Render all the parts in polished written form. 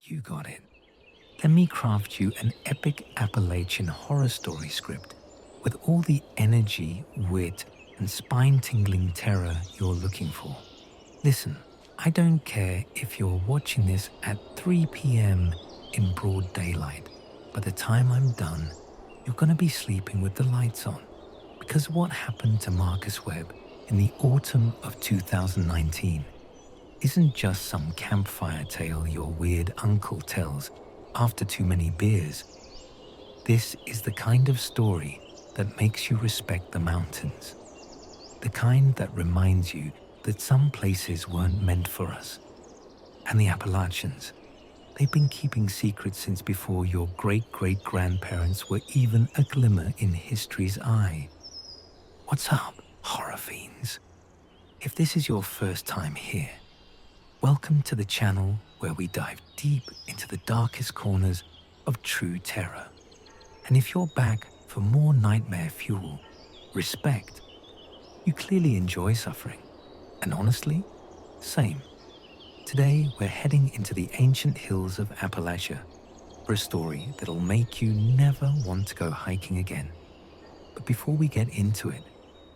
You got it. Let me craft you an epic Appalachian horror story script with all the energy, wit, and spine-tingling terror you're looking for. Listen, I don't care if you're watching this at 3 p.m. in broad daylight. By the time I'm done, you're going to be sleeping with the lights on. Because what happened to Marcus Webb in the autumn of 2019 isn't just some campfire tale your weird uncle tells after too many beers. This is the kind of story that makes you respect the mountains. The kind that reminds you that some places weren't meant for us. And the Appalachians, they've been keeping secrets since before your great-great-grandparents were even a glimmer in history's eye. What's up, horror fiends? If this is your first time here, welcome to the channel where we dive deep into the darkest corners of true terror. And if you're back for more nightmare fuel, respect. You clearly enjoy suffering. And honestly, same. Today, we're heading into the ancient hills of Appalachia for a story that'll make you never want to go hiking again. But before we get into it,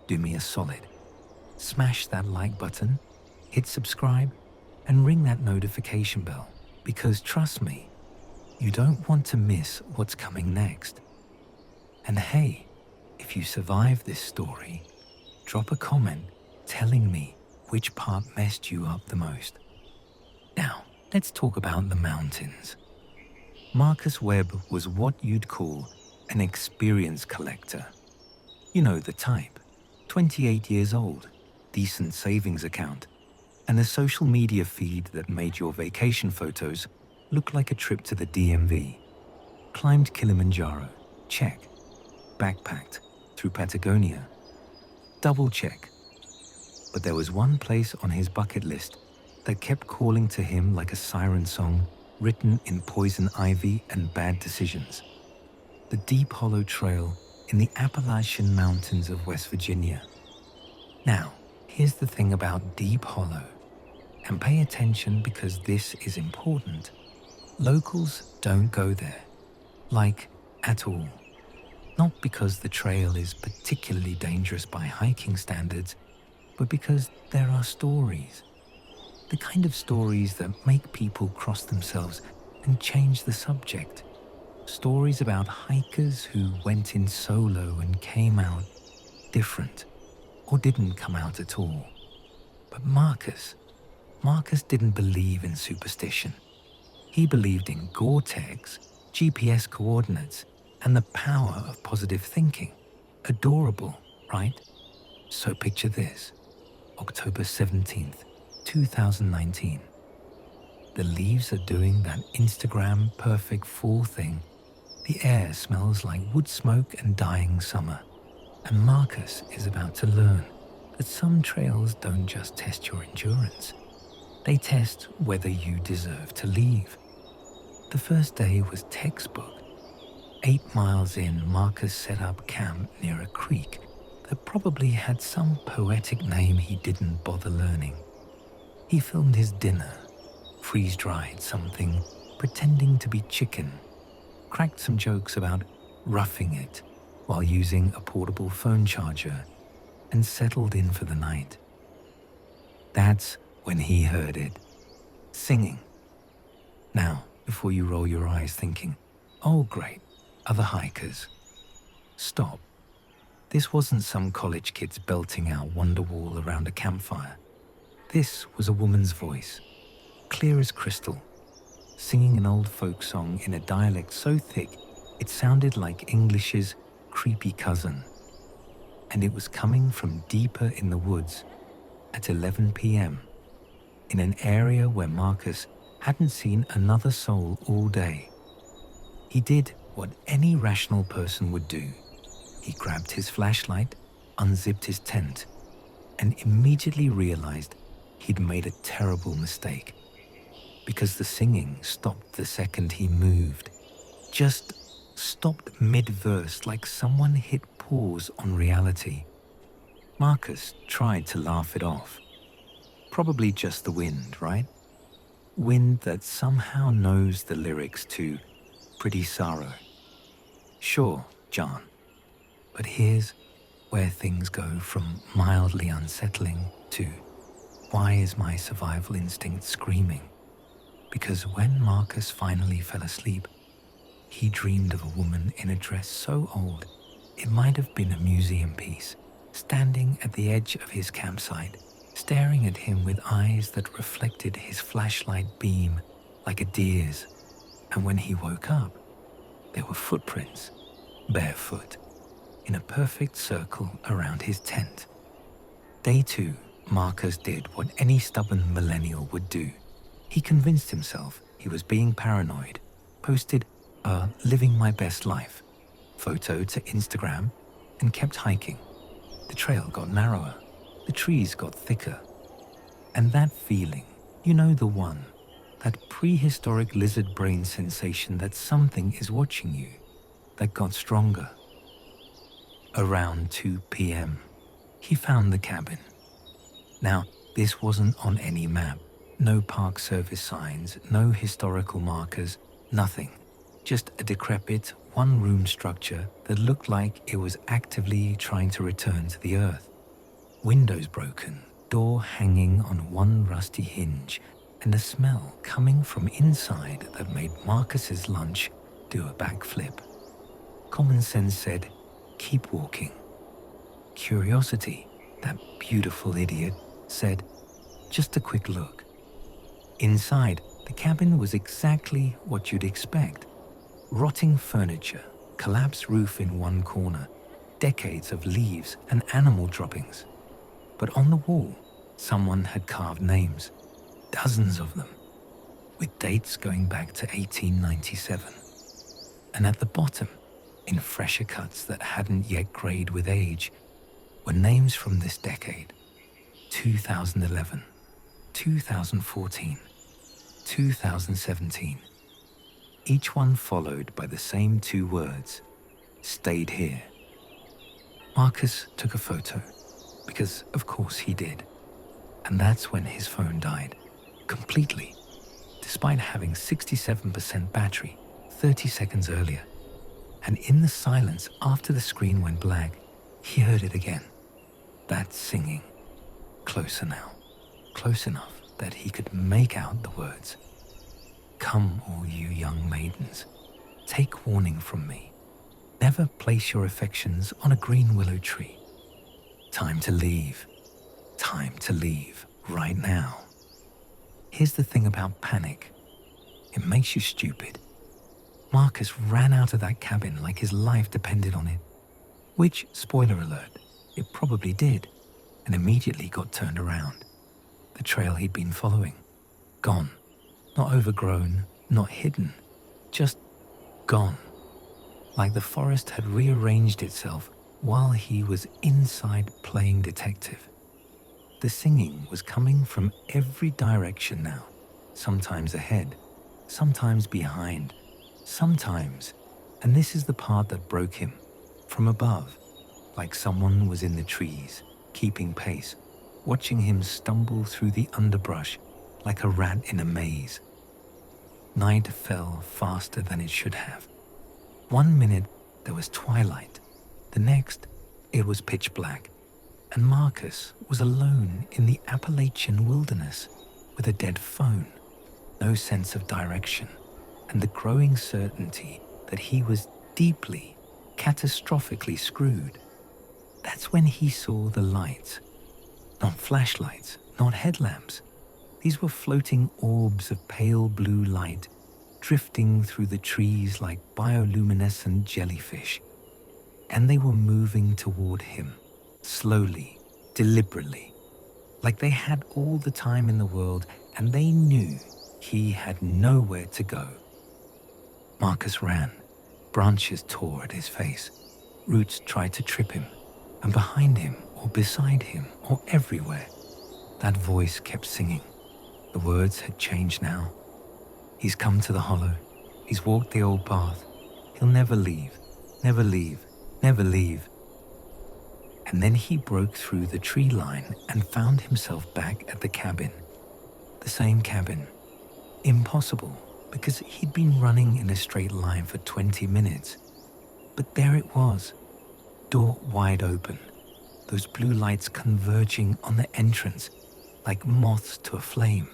do me a solid. Smash that like button, hit subscribe, and ring that notification bell, because trust me, you don't want to miss what's coming next. And hey, if you survive this story, drop a comment telling me which part messed you up the most. Now, let's talk about the mountains. Marcus Webb was what you'd call an experience collector. You know the type. 28 years old, decent savings account, and a social media feed that made your vacation photos look like a trip to the DMV. Climbed Kilimanjaro, check. Backpacked through Patagonia, double check. But there was one place on his bucket list that kept calling to him like a siren song written in poison ivy and bad decisions. The Deep Hollow Trail in the Appalachian Mountains of West Virginia. Now, here's the thing about Deep Hollow, and pay attention because this is important. Locals don't go there, like at all. Not because the trail is particularly dangerous by hiking standards, but because there are stories. The kind of stories that make people cross themselves and change the subject. Stories about hikers who went in solo and came out different, or didn't come out at all. But Marcus didn't believe in superstition. He believed in Gore-Tex, GPS coordinates, and the power of positive thinking. Adorable, right? So picture this, October 17th, 2019. The leaves are doing that Instagram perfect fall thing. The air smells like wood smoke and dying summer. And Marcus is about to learn that some trails don't just test your endurance. They test whether you deserve to leave. The first day was textbook. 8 miles in, Marcus set up camp near a creek that probably had some poetic name he didn't bother learning. He filmed his dinner, freeze-dried something, pretending to be chicken, cracked some jokes about roughing it while using a portable phone charger, and settled in for the night. That's when he heard it. Singing. Now, before you roll your eyes thinking, oh great, other hikers. Stop. This wasn't some college kids belting out Wonderwall around a campfire. This was a woman's voice, clear as crystal, singing an old folk song in a dialect so thick it sounded like English's creepy cousin. And it was coming from deeper in the woods at 11 p.m. in an area where Marcus hadn't seen another soul all day. He did what any rational person would do. He grabbed his flashlight, unzipped his tent, and immediately realized he'd made a terrible mistake. Because the singing stopped the second he moved. Just stopped mid-verse like someone hit pause on reality. Marcus tried to laugh it off. Probably just the wind, right? Wind that somehow knows the lyrics to Pretty Sorrow. Sure, John, but here's where things go from mildly unsettling to why is my survival instinct screaming? Because when Marcus finally fell asleep, he dreamed of a woman in a dress so old it might have been a museum piece, standing at the edge of his campsite, staring at him with eyes that reflected his flashlight beam like a deer's. And when he woke up, there were footprints, barefoot, in a perfect circle around his tent. Day 2, Marcus did what any stubborn millennial would do. He convinced himself he was being paranoid, posted a living my best life photo to Instagram, and kept hiking. The trail got narrower, the trees got thicker. And that feeling, you know the one, that prehistoric lizard brain sensation that something is watching you, that got stronger. Around 2 p.m., he found the cabin. Now, this wasn't on any map. No Park Service signs, no historical markers, nothing. Just a decrepit, one-room structure that looked like it was actively trying to return to the earth. Windows broken, door hanging on one rusty hinge, and a smell coming from inside that made Marcus's lunch do a backflip. Common sense said, keep walking. Curiosity, that beautiful idiot, said, just a quick look. Inside, the cabin was exactly what you'd expect. Rotting furniture, collapsed roof in one corner, decades of leaves and animal droppings. But on the wall, someone had carved names, dozens of them, with dates going back to 1897. And at the bottom, in fresher cuts that hadn't yet grayed with age, were names from this decade: 2011, 2014, 2017. Each one followed by the same 2 words, stayed here. Marcus took a photo, because of course he did. And that's when his phone died, completely, despite having 67% battery 30 seconds earlier. And in the silence after the screen went black, he heard it again. That singing, closer now, close enough that he could make out the words. Come, all you young maidens, take warning from me. Never place your affections on a green willow tree. Time to leave right now. Here's the thing about panic. It makes you stupid. Marcus ran out of that cabin like his life depended on it. Which, spoiler alert, it probably did, and immediately got turned around. The trail he'd been following, gone. Not overgrown, not hidden, just gone. Like the forest had rearranged itself while he was inside playing detective. The singing was coming from every direction now, sometimes ahead, sometimes behind, sometimes, and this is the part that broke him, from above, like someone was in the trees, keeping pace, watching him stumble through the underbrush like a rat in a maze. Night fell faster than it should have. 1 minute there was twilight, the next it was pitch black, and Marcus was alone in the Appalachian wilderness with a dead phone, no sense of direction, and the growing certainty that he was deeply, catastrophically screwed. That's when he saw the lights. Not flashlights, not headlamps. These were floating orbs of pale blue light, drifting through the trees like bioluminescent jellyfish. And they were moving toward him, slowly, deliberately, like they had all the time in the world and they knew he had nowhere to go. Marcus ran. Branches tore at his face. Roots tried to trip him, and behind him or beside him or everywhere, that voice kept singing. The words had changed now. He's come to the hollow. He's walked the old path. He'll never leave, never leave, never leave. And then he broke through the tree line and found himself back at the cabin. The same cabin, Impossible, because he'd been running in a straight line for 20 minutes. But there it was, door wide open, those blue lights converging on the entrance like moths to a flame.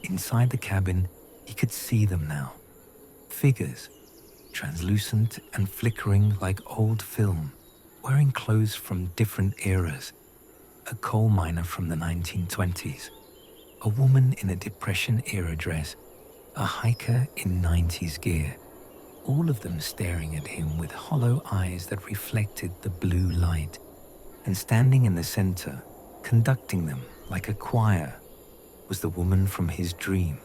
Inside the cabin, he could see them now. Figures, translucent and flickering like old film, wearing clothes from different eras. A coal miner from the 1920s, a woman in a Depression-era dress, a hiker in 90s gear, all of them staring at him with hollow eyes that reflected the blue light. And standing in the center, conducting them like a choir, was the woman from his dream.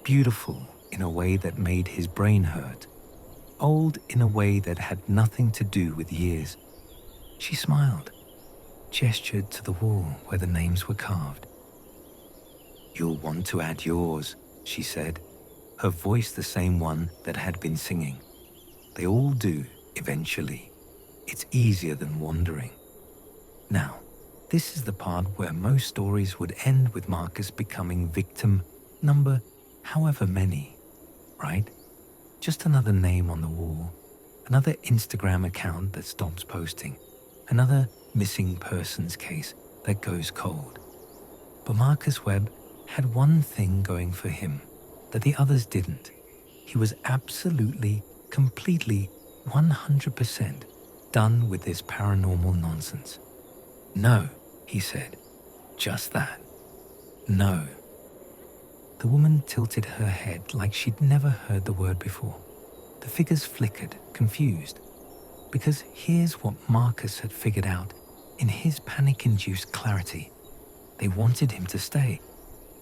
Beautiful in a way that made his brain hurt, old in a way that had nothing to do with years. She smiled, gestured to the wall where the names were carved. "You'll want to add yours," she said, her voice the same one that had been singing. "They all do, eventually. It's easier than wandering." Now, this is the part where most stories would end with Marcus becoming victim number however many, right? Just another name on the wall, another Instagram account that stops posting, another missing persons case that goes cold. But Marcus Webb had one thing going for him that the others didn't. He was absolutely, completely, 100% done with this paranormal nonsense. "No," he said. "Just that. No." The woman tilted her head like she'd never heard the word before. The figures flickered, confused. Because here's what Marcus had figured out in his panic-induced clarity. They wanted him to stay,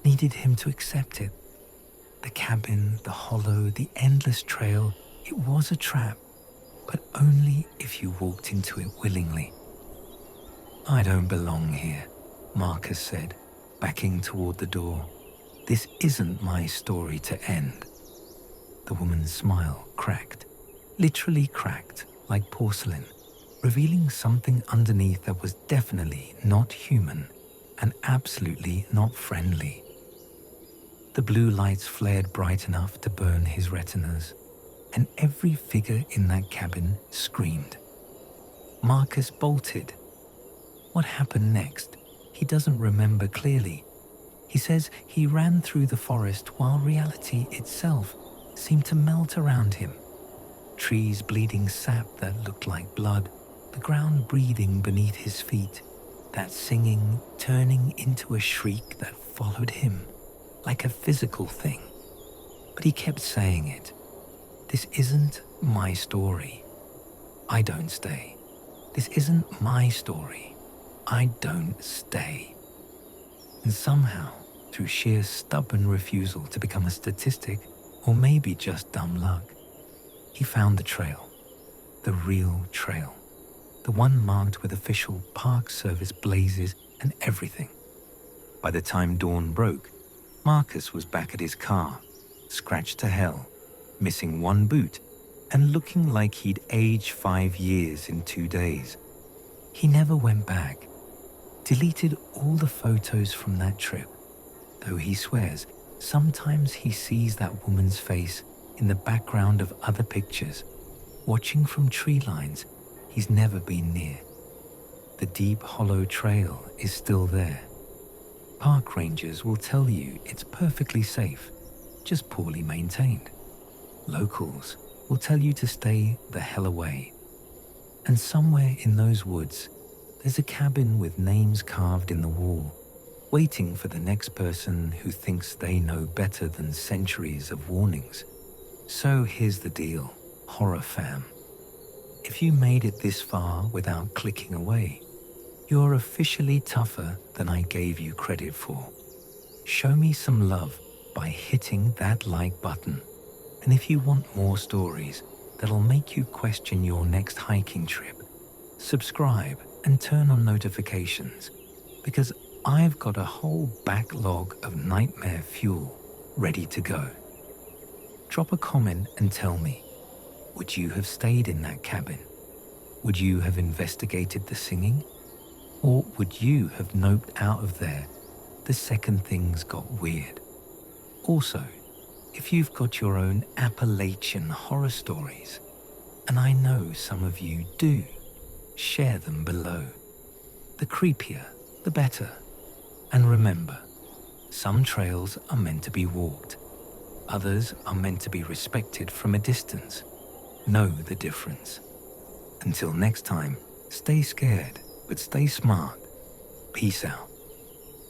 needed him to accept it. The cabin, the hollow, the endless trail, it was a trap, but only if you walked into it willingly. "I don't belong here," Marcus said, backing toward the door. "This isn't my story to end." The woman's smile cracked, literally cracked like porcelain, revealing something underneath that was definitely not human and absolutely not friendly. The blue lights flared bright enough to burn his retinas, and every figure in that cabin screamed. Marcus bolted. What happened next, he doesn't remember clearly. He says he ran through the forest while reality itself seemed to melt around him. Trees bleeding sap that looked like blood, the ground breathing beneath his feet, that singing turning into a shriek that followed him, like a physical thing. But he kept saying it. "This isn't my story. I don't stay. This isn't my story. I don't stay." And somehow, through sheer stubborn refusal to become a statistic, or maybe just dumb luck, he found the trail, the real trail, the one marked with official Park Service blazes and everything. By the time dawn broke, Marcus was back at his car, scratched to hell, missing one boot, and looking like he'd aged 5 years in 2 days. He never went back, deleted all the photos from that trip, though he swears sometimes he sees that woman's face in the background of other pictures, watching from tree lines he's never been near. The deep hollow trail is still there. Park rangers will tell you it's perfectly safe, just poorly maintained. Locals will tell you to stay the hell away. And somewhere in those woods, there's a cabin with names carved in the wall, waiting for the next person who thinks they know better than centuries of warnings. So here's the deal, horror fam. If you made it this far without clicking away, you're officially tougher than I gave you credit for. Show me some love by hitting that like button. And if you want more stories that'll make you question your next hiking trip, subscribe and turn on notifications, because I've got a whole backlog of nightmare fuel ready to go. Drop a comment and tell me, would you have stayed in that cabin? Would you have investigated the singing? Or would you have noped out of there the second things got weird? Also, if you've got your own Appalachian horror stories, and I know some of you do, share them below. The creepier, the better. And remember, some trails are meant to be walked. Others are meant to be respected from a distance. Know the difference. Until next time, stay scared, but stay smart. Peace out.